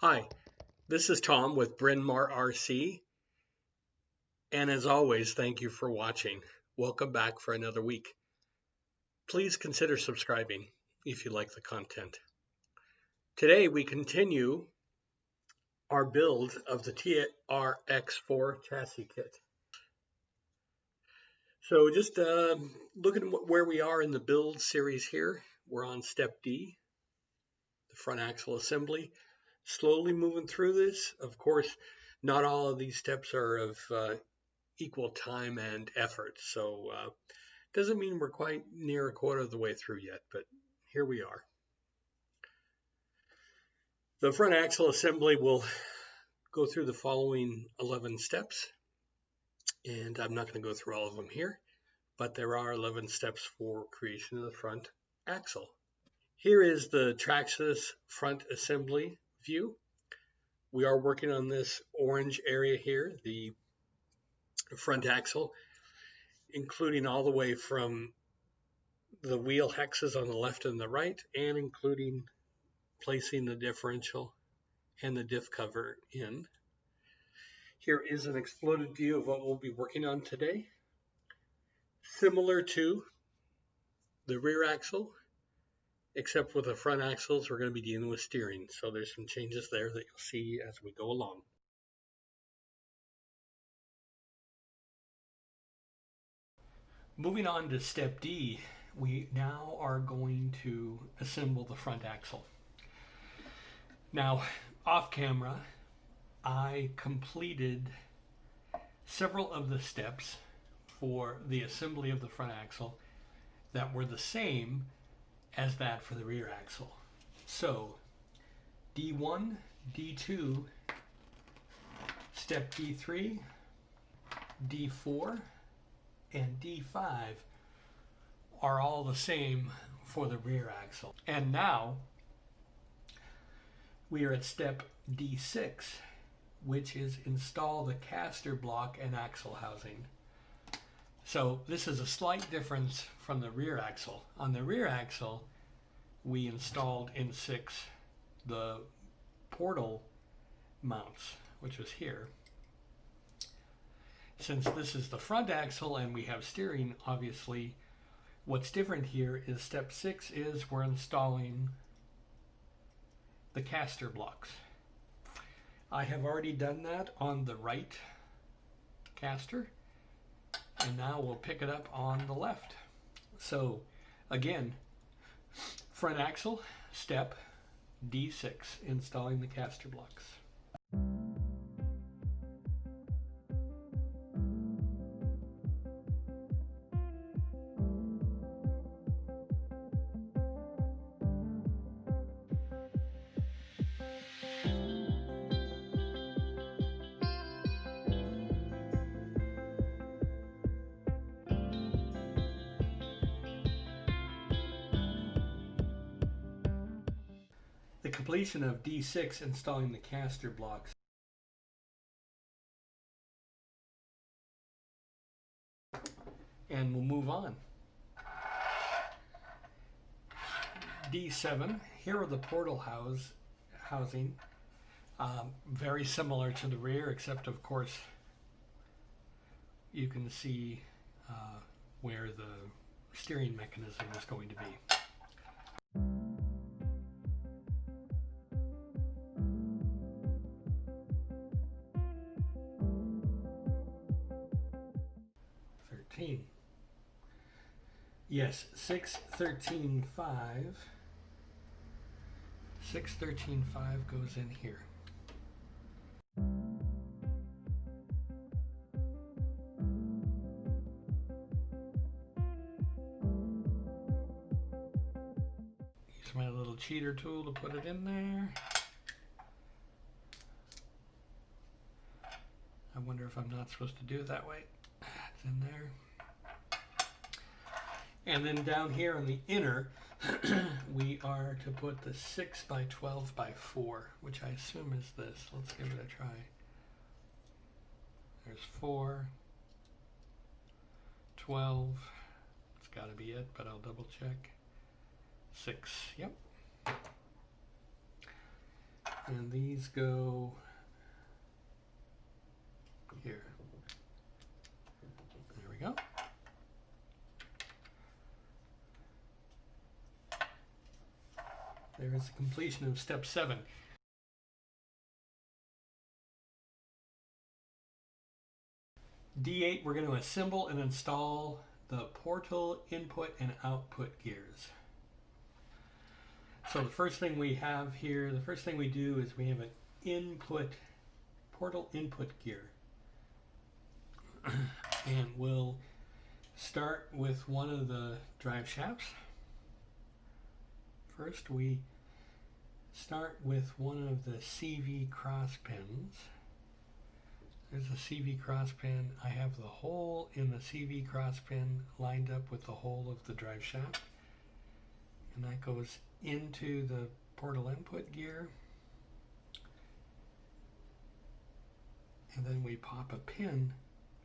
Hi, this is Tom with Bryn Mawr RC, and as always, thank you for watching. Welcome back for another week. Please consider subscribing if you like the content. Today we continue our build of the TRX4 chassis kit. So just looking at where we are in the build series here, we're on step D, the front axle assembly. Slowly moving through this. Of course, not all of these steps are of equal time and effort, so doesn't mean we're quite near a quarter of the way through yet, but here we are. The front axle assembly will go through the following 11 steps, and I'm not going to go through all of them here, but there are 11 steps for creation of the front axle. Here is the Traxxas front assembly view. We are working on this orange area here, the front axle, including all the way from the wheel hexes on the left and the right, and including placing the differential and the diff cover in. Here is an exploded view of what we'll be working on today. Similar to the rear axle, except with the front axles, we're going to be dealing with steering. So there's some changes there that you'll see as we go along. Moving on to step D, we now are going to assemble the front axle. Now, off camera, I completed several of the steps for the assembly of the front axle that were the same as that for the rear axle. So D1, D2, step D3, D4, and D5 are all the same for the rear axle. And now we are at step D6, which is install the caster block and axle housing. So this is a slight difference from the rear axle. On the rear axle, we installed in 6 the portal mounts, which was here. Since this is the front axle and we have steering, obviously, what's different here is step 6 is we're installing the caster blocks. I have already done that on the right caster, and now we'll pick it up on the left. So again, front axle, step D6, installing the caster blocks. The completion of D6 installing the caster blocks. And we'll move on. D7, here are the portal housing. Very similar to the rear, except of course you can see where the steering mechanism is going to be. Yes, 613.5. 613.5 goes in here. Use my little cheater tool to put it in there. I wonder if I'm not supposed to do it that way. It's in there. And then down here on the inner, we are to put the 6x12x4, which I assume is this. Let's give it a try. There's 4, 12. It's got to be it, but I'll double check. 6, yep. And these go here. There we go. There is the completion of step 7. D8, we're going to assemble and install the portal input and output gears. So the first thing we have here, the first thing we do is we have an portal input gear. And we'll start with one of the drive shafts. First we start with one of the CV cross pins. There's a CV cross pin. I have the hole in the CV cross pin lined up with the hole of the drive shaft. And that goes into the portal input gear. And then we pop a pin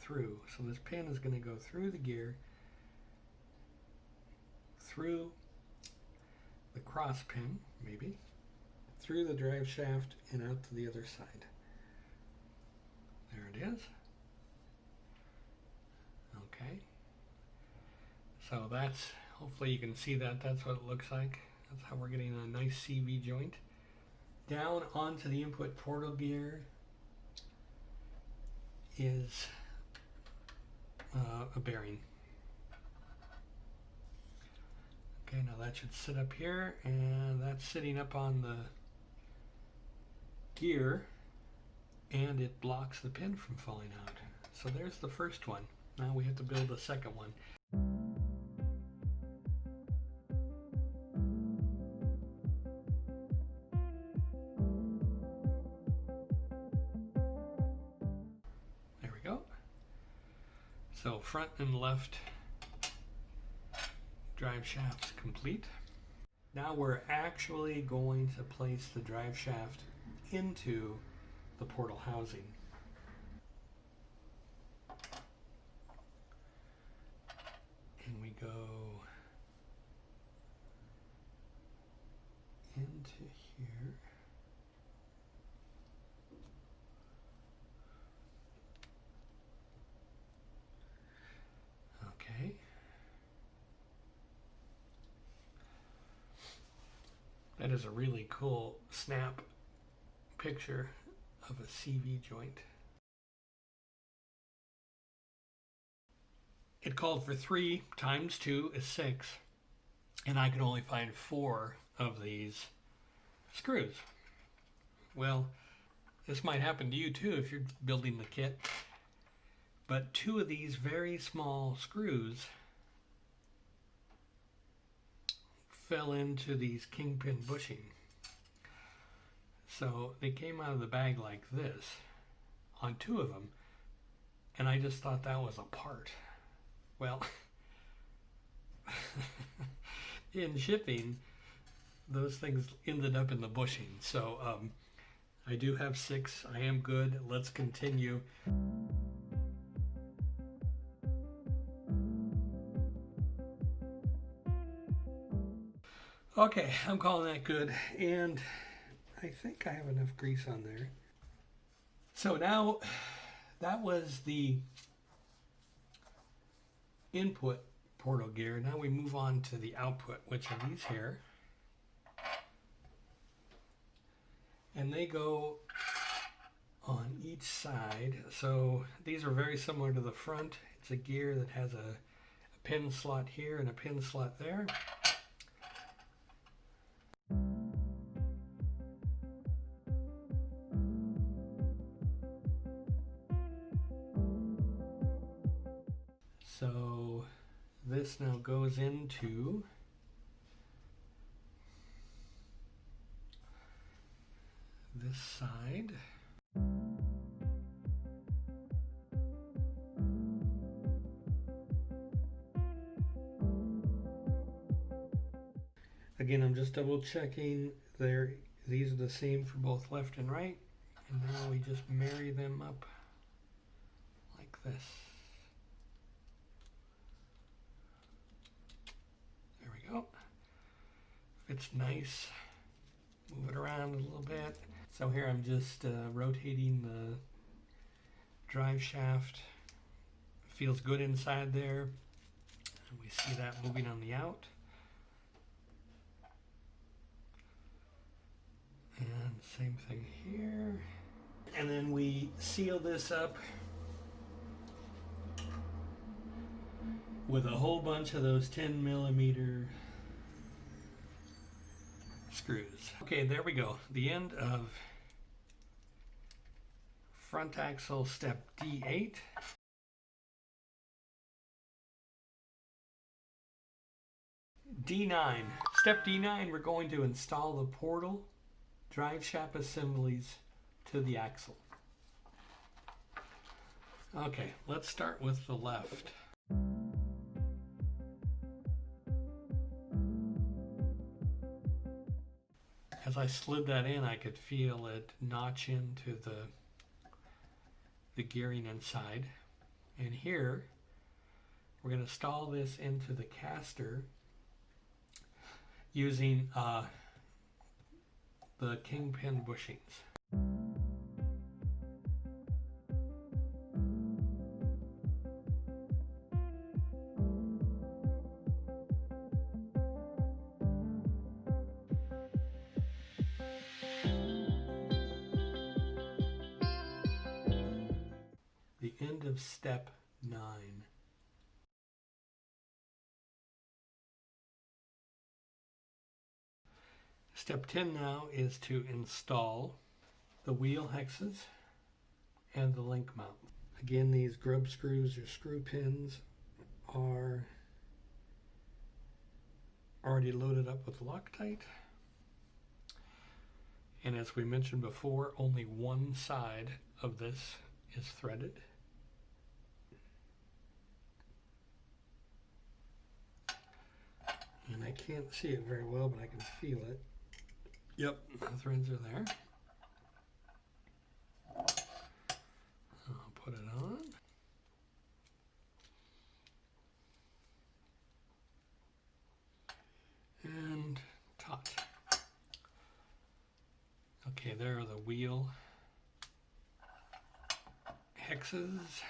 through. So this pin is going to go through the gear, through the cross pin, maybe, through the drive shaft and out to the other side. There it is. Okay. So that's, hopefully you can see that. That's what it looks like. That's how we're getting a nice CV joint. Down onto the input portal gear is a bearing. Okay, now that should sit up here, and that's sitting up on the gear, and it blocks the pin from falling out. So there's the first one. Now we have to build the second one. There we go. So front and left drive shafts complete. Now we're actually going to place the drive shaft into the portal housing. And we go into here. Okay. That is a really cool snap picture of a CV joint. It called for 3 times 2 is 6, and I could only find 4 of these screws. Well, this might happen to you too if you're building the kit, but 2 of these very small screws fell into these kingpin bushing. So they came out of the bag like this on 2 of them, and I just thought that was a part. Well, in shipping, those things ended up in the bushing. So I do have 6. I am good. Let's continue. Okay, I'm calling that good, and I think I have enough grease on there. So now that was the input portal gear. Now we move on to the output, which are these here. And they go on each side. So these are very similar to the front. It's a gear that has a pin slot here and a pin slot there. So this now goes into this side. Again, I'm just double checking there. These are the same for both left and right. And now we just marry them up like this. There we go. Fits nice. Move it around a little bit. So here I'm just rotating the drive shaft. Feels good inside there. And we see that moving on the out. And same thing here. And then we seal this up with a whole bunch of those 10mm screws. Okay, there we go. The end of front axle step D8. D9. Step D9, we're going to install the portal drive shaft assemblies to the axle. Okay, let's start with the left. As I slid that in, I could feel it notch into the gearing inside. And here, we're going to install this into the caster using the kingpin bushings. The end of step 9. Step 10 now is to install the wheel hexes and the link mount. Again, these grub screws or screw pins are already loaded up with Loctite. And as we mentioned before, only one side of this is threaded. And I can't see it very well, but I can feel it. Yep, the threads are there. I'll put it on. And taut. Okay, there are the wheel hexes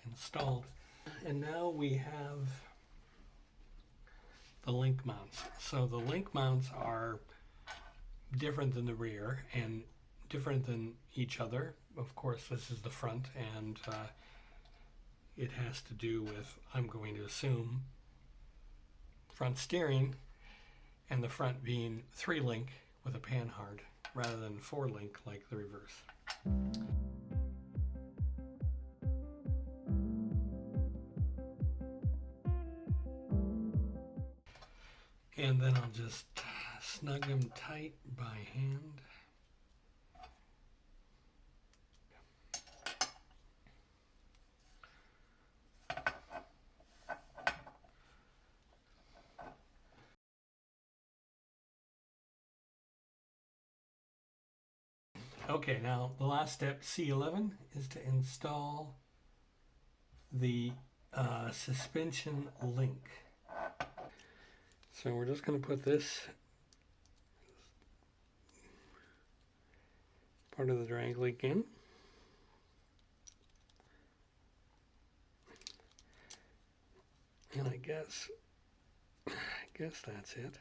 installed. And now we have the link mounts. So the link mounts are different than the rear and different than each other. Of course, this is the front, and it has to do with, I'm going to assume, front steering, and the front being 3-link with a Panhard rather than 4-link like the reverse. And then I'll just snug them tight by hand. Okay, now the last step, C11, is to install the suspension link. So we're just going to put this part of the drag link in. And I guess that's it.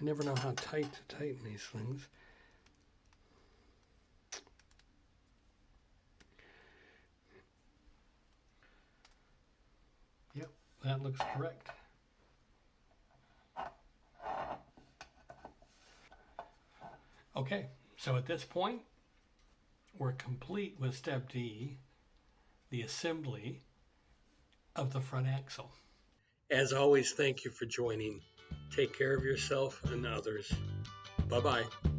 I never know how tight to tighten these things. Yep, that looks correct. Okay, so at this point, we're complete with step D, the assembly of the front axle. As always, thank you for joining. Take care of yourself and others. Bye-bye.